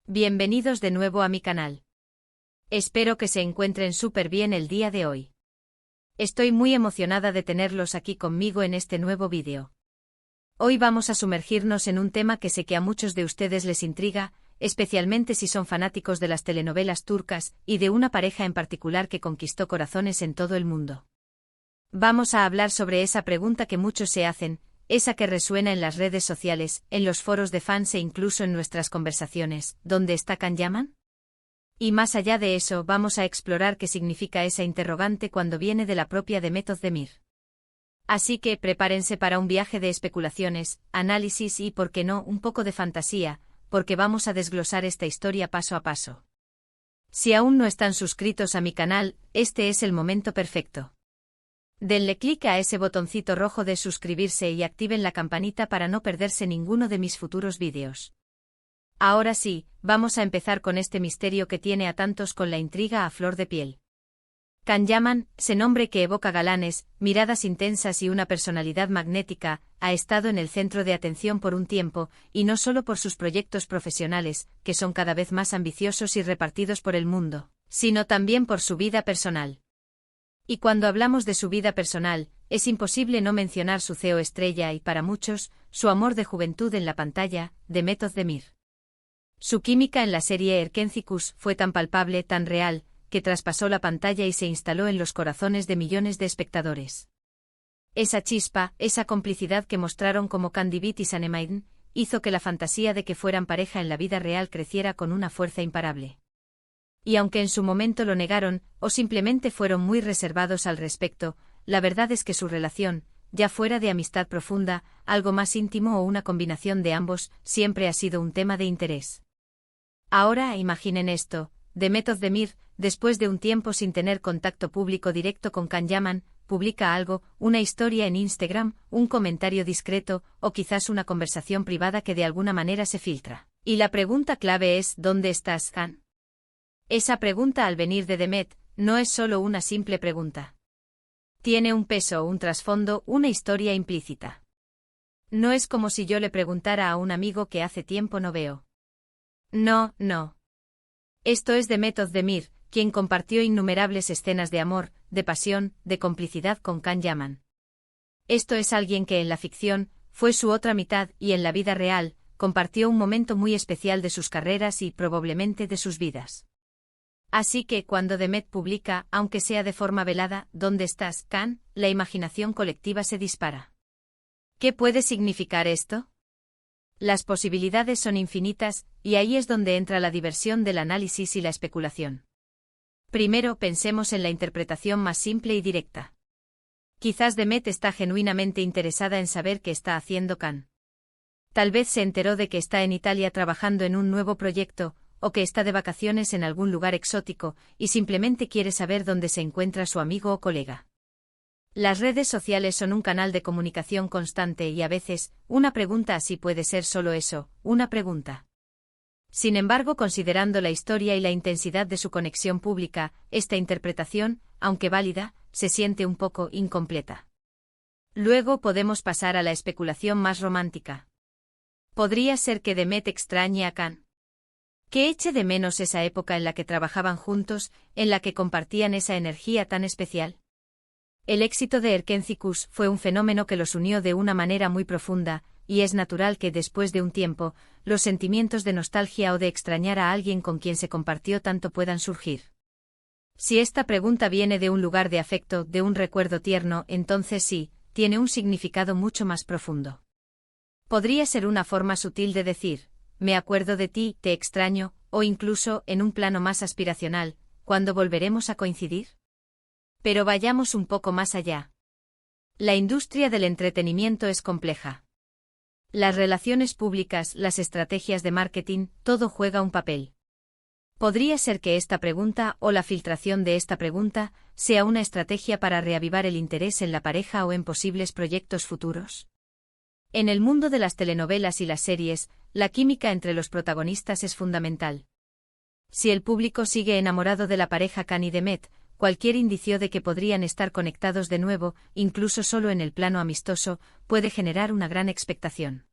Bienvenidos de nuevo a mi canal. Espero que se encuentren súper bien el día de hoy. Estoy muy emocionada de tenerlos aquí conmigo en este nuevo vídeo. Hoy vamos a sumergirnos en un tema que sé que a muchos de ustedes les intriga, especialmente si son fanáticos de las telenovelas turcas y de una pareja en particular que conquistó corazones en todo el mundo. Vamos a hablar sobre esa pregunta que muchos se hacen, esa que resuena en las redes sociales, en los foros de fans e incluso en nuestras conversaciones: ¿dónde está Can Yaman? Y más allá de eso, vamos a explorar qué significa esa interrogante cuando viene de la propia Demet Özdemir. Así que prepárense para un viaje de especulaciones, análisis y, por qué no, un poco de fantasía, porque vamos a desglosar esta historia paso a paso. Si aún no están suscritos a mi canal, este es el momento perfecto. Denle clic a ese botoncito rojo de suscribirse y activen la campanita para no perderse ninguno de mis futuros vídeos. Ahora sí, vamos a empezar con este misterio que tiene a tantos con la intriga a flor de piel. Can Yaman, ese nombre que evoca galanes, miradas intensas y una personalidad magnética, ha estado en el centro de atención por un tiempo, y no solo por sus proyectos profesionales, que son cada vez más ambiciosos y repartidos por el mundo, sino también por su vida personal. Y cuando hablamos de su vida personal, es imposible no mencionar su CEO estrella y, para muchos, su amor de juventud en la pantalla, Demet Özdemir. Su química en la serie Erkenci fue tan palpable, tan real, que traspasó la pantalla y se instaló en los corazones de millones de espectadores. Esa chispa, esa complicidad que mostraron como Can Divit y Sanem, hizo que la fantasía de que fueran pareja en la vida real creciera con una fuerza imparable. Y aunque en su momento lo negaron, o simplemente fueron muy reservados al respecto, la verdad es que su relación, ya fuera de amistad profunda, algo más íntimo o una combinación de ambos, siempre ha sido un tema de interés. Ahora imaginen esto: Demet Özdemir, después de un tiempo sin tener contacto público directo con Can Yaman, publica algo, una historia en Instagram, un comentario discreto, o quizás una conversación privada que de alguna manera se filtra. Y la pregunta clave es: ¿dónde estás, Can? Esa pregunta, al venir de Demet, no es solo una simple pregunta. Tiene un peso, un trasfondo, una historia implícita. No es como si yo le preguntara a un amigo que hace tiempo no veo. No, no. Esto es Demet Özdemir, quien compartió innumerables escenas de amor, de pasión, de complicidad con Can Yaman. Esto es alguien que en la ficción fue su otra mitad y en la vida real compartió un momento muy especial de sus carreras y probablemente de sus vidas. Así que cuando Demet publica, aunque sea de forma velada, ¿dónde estás, Can?, la imaginación colectiva se dispara. ¿Qué puede significar esto? Las posibilidades son infinitas, y ahí es donde entra la diversión del análisis y la especulación. Primero, pensemos en la interpretación más simple y directa. Quizás Demet está genuinamente interesada en saber qué está haciendo Can. Tal vez se enteró de que está en Italia trabajando en un nuevo proyecto, o que está de vacaciones en algún lugar exótico, y simplemente quiere saber dónde se encuentra su amigo o colega. Las redes sociales son un canal de comunicación constante y a veces, una pregunta así puede ser solo eso, una pregunta. Sin embargo, considerando la historia y la intensidad de su conexión pública, esta interpretación, aunque válida, se siente un poco incompleta. Luego podemos pasar a la especulación más romántica. ¿Podría ser que Demet extrañe a Can? ¿Que eche de menos esa época en la que trabajaban juntos, en la que compartían esa energía tan especial? El éxito de Erkenci fue un fenómeno que los unió de una manera muy profunda, y es natural que después de un tiempo, los sentimientos de nostalgia o de extrañar a alguien con quien se compartió tanto puedan surgir. Si esta pregunta viene de un lugar de afecto, de un recuerdo tierno, entonces sí, tiene un significado mucho más profundo. Podría ser una forma sutil de decir: me acuerdo de ti, te extraño, o incluso, en un plano más aspiracional, ¿cuándo volveremos a coincidir? Pero vayamos un poco más allá. La industria del entretenimiento es compleja. Las relaciones públicas, las estrategias de marketing, todo juega un papel. ¿Podría ser que esta pregunta, o la filtración de esta pregunta, sea una estrategia para reavivar el interés en la pareja o en posibles proyectos futuros? En el mundo de las telenovelas y las series, la química entre los protagonistas es fundamental. Si el público sigue enamorado de la pareja Can y Demet, cualquier indicio de que podrían estar conectados de nuevo, incluso solo en el plano amistoso, puede generar una gran expectación.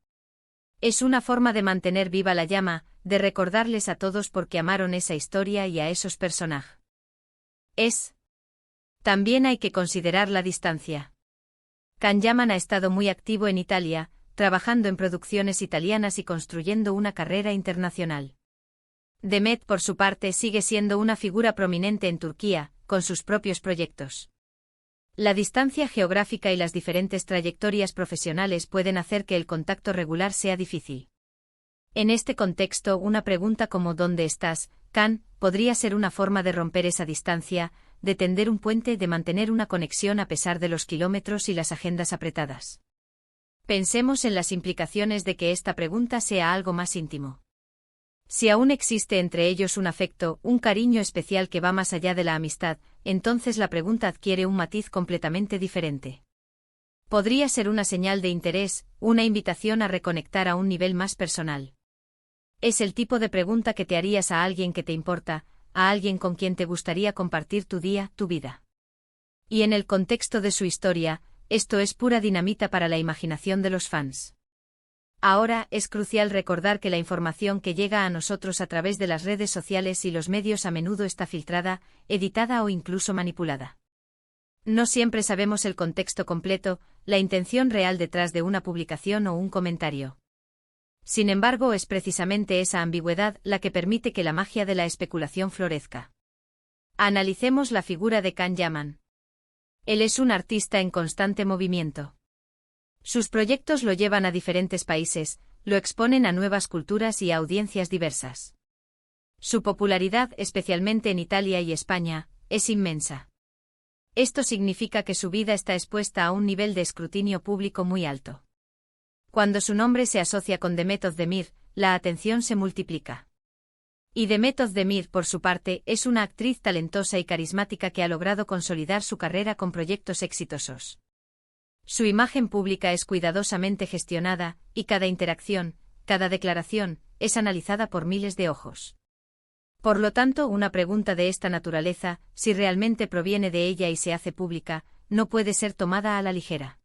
Es una forma de mantener viva la llama, de recordarles a todos por qué amaron esa historia y a esos personajes. También hay que considerar la distancia. Can Yaman ha estado muy activo en Italia, trabajando en producciones italianas y construyendo una carrera internacional. Demet, por su parte, sigue siendo una figura prominente en Turquía, con sus propios proyectos. La distancia geográfica y las diferentes trayectorias profesionales pueden hacer que el contacto regular sea difícil. En este contexto, una pregunta como ¿dónde estás, Can?, podría ser una forma de romper esa distancia, de tender un puente, de mantener una conexión a pesar de los kilómetros y las agendas apretadas. Pensemos en las implicaciones de que esta pregunta sea algo más íntimo. Si aún existe entre ellos un afecto, un cariño especial que va más allá de la amistad, entonces la pregunta adquiere un matiz completamente diferente. Podría ser una señal de interés, una invitación a reconectar a un nivel más personal. Es el tipo de pregunta que te harías a alguien que te importa, a alguien con quien te gustaría compartir tu día, tu vida. Y en el contexto de su historia, esto es pura dinamita para la imaginación de los fans. Ahora, es crucial recordar que la información que llega a nosotros a través de las redes sociales y los medios a menudo está filtrada, editada o incluso manipulada. No siempre sabemos el contexto completo, la intención real detrás de una publicación o un comentario. Sin embargo, es precisamente esa ambigüedad la que permite que la magia de la especulación florezca. Analicemos la figura de Can Yaman. Él es un artista en constante movimiento. Sus proyectos lo llevan a diferentes países, lo exponen a nuevas culturas y a audiencias diversas. Su popularidad, especialmente en Italia y España, es inmensa. Esto significa que su vida está expuesta a un nivel de escrutinio público muy alto. Cuando su nombre se asocia con Demet Özdemir, la atención se multiplica. Y Demet Özdemir, por su parte, es una actriz talentosa y carismática que ha logrado consolidar su carrera con proyectos exitosos. Su imagen pública es cuidadosamente gestionada, y cada interacción, cada declaración, es analizada por miles de ojos. Por lo tanto, una pregunta de esta naturaleza, si realmente proviene de ella y se hace pública, no puede ser tomada a la ligera.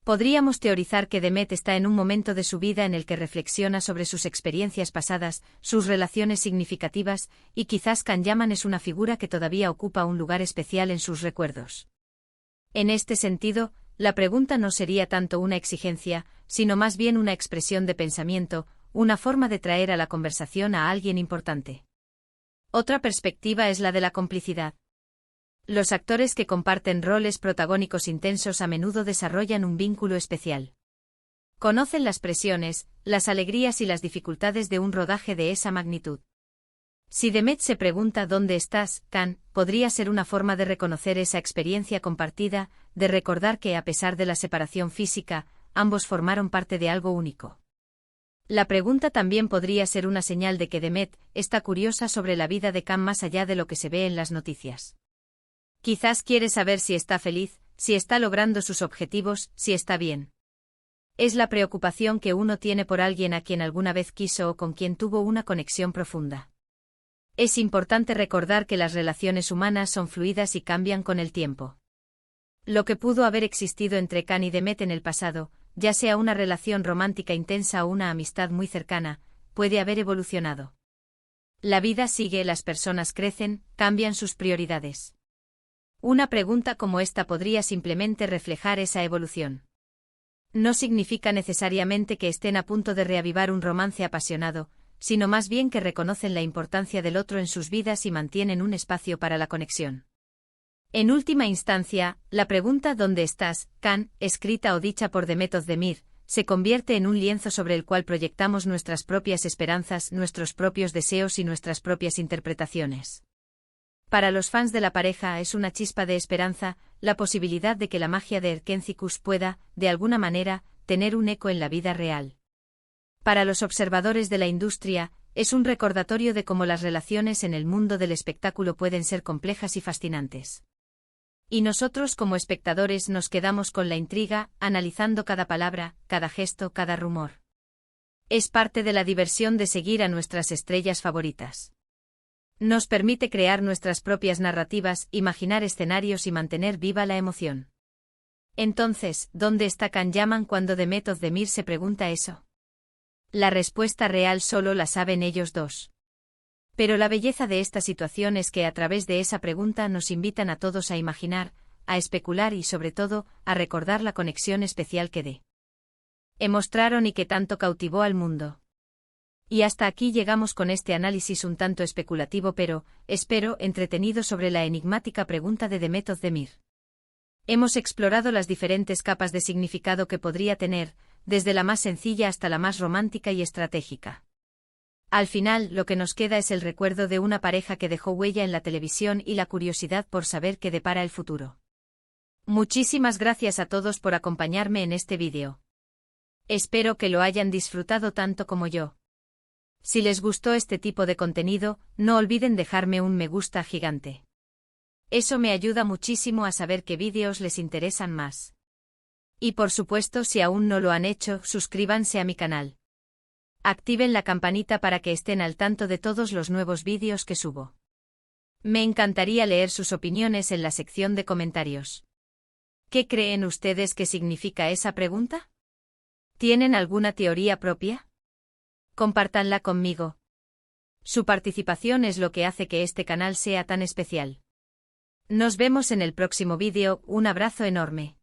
Podríamos teorizar que Demet está en un momento de su vida en el que reflexiona sobre sus experiencias pasadas, sus relaciones significativas, y quizás Can Yaman es una figura que todavía ocupa un lugar especial en sus recuerdos. En este sentido, la pregunta no sería tanto una exigencia, sino más bien una expresión de pensamiento, una forma de traer a la conversación a alguien importante. Otra perspectiva es la de la complicidad. Los actores que comparten roles protagónicos intensos a menudo desarrollan un vínculo especial. Conocen las presiones, las alegrías y las dificultades de un rodaje de esa magnitud. Si Demet se pregunta ¿dónde estás, Can?, podría ser una forma de reconocer esa experiencia compartida, de recordar que a pesar de la separación física, ambos formaron parte de algo único. La pregunta también podría ser una señal de que Demet está curiosa sobre la vida de Can más allá de lo que se ve en las noticias. Quizás quiere saber si está feliz, si está logrando sus objetivos, si está bien. Es la preocupación que uno tiene por alguien a quien alguna vez quiso o con quien tuvo una conexión profunda. Es importante recordar que las relaciones humanas son fluidas y cambian con el tiempo. Lo que pudo haber existido entre Can y Demet en el pasado, ya sea una relación romántica intensa o una amistad muy cercana, puede haber evolucionado. La vida sigue, las personas crecen, cambian sus prioridades. Una pregunta como esta podría simplemente reflejar esa evolución. No significa necesariamente que estén a punto de reavivar un romance apasionado, sino más bien que reconocen la importancia del otro en sus vidas y mantienen un espacio para la conexión. En última instancia, la pregunta ¿dónde estás, Can?, escrita o dicha por Demet Özdemir, se convierte en un lienzo sobre el cual proyectamos nuestras propias esperanzas, nuestros propios deseos y nuestras propias interpretaciones. Para los fans de la pareja es una chispa de esperanza, la posibilidad de que la magia de Erkencikus pueda, de alguna manera, tener un eco en la vida real. Para los observadores de la industria, es un recordatorio de cómo las relaciones en el mundo del espectáculo pueden ser complejas y fascinantes. Y nosotros como espectadores nos quedamos con la intriga, analizando cada palabra, cada gesto, cada rumor. Es parte de la diversión de seguir a nuestras estrellas favoritas. Nos permite crear nuestras propias narrativas, imaginar escenarios y mantener viva la emoción. Entonces, ¿dónde está Can Yaman cuando Demet Özdemir se pregunta eso? La respuesta real solo la saben ellos dos. Pero la belleza de esta situación es que a través de esa pregunta nos invitan a todos a imaginar, a especular y sobre todo, a recordar la conexión especial que mostraron y que tanto cautivó al mundo. Y hasta aquí llegamos con este análisis un tanto especulativo pero, espero, entretenido sobre la enigmática pregunta de Demet Özdemir. Hemos explorado las diferentes capas de significado que podría tener, desde la más sencilla hasta la más romántica y estratégica. Al final, lo que nos queda es el recuerdo de una pareja que dejó huella en la televisión y la curiosidad por saber qué depara el futuro. Muchísimas gracias a todos por acompañarme en este vídeo. Espero que lo hayan disfrutado tanto como yo. Si les gustó este tipo de contenido, no olviden dejarme un me gusta gigante. Eso me ayuda muchísimo a saber qué vídeos les interesan más. Y por supuesto, si aún no lo han hecho, suscríbanse a mi canal. Activen la campanita para que estén al tanto de todos los nuevos vídeos que subo. Me encantaría leer sus opiniones en la sección de comentarios. ¿Qué creen ustedes que significa esa pregunta? ¿Tienen alguna teoría propia? Compártanla conmigo. Su participación es lo que hace que este canal sea tan especial. Nos vemos en el próximo vídeo, un abrazo enorme.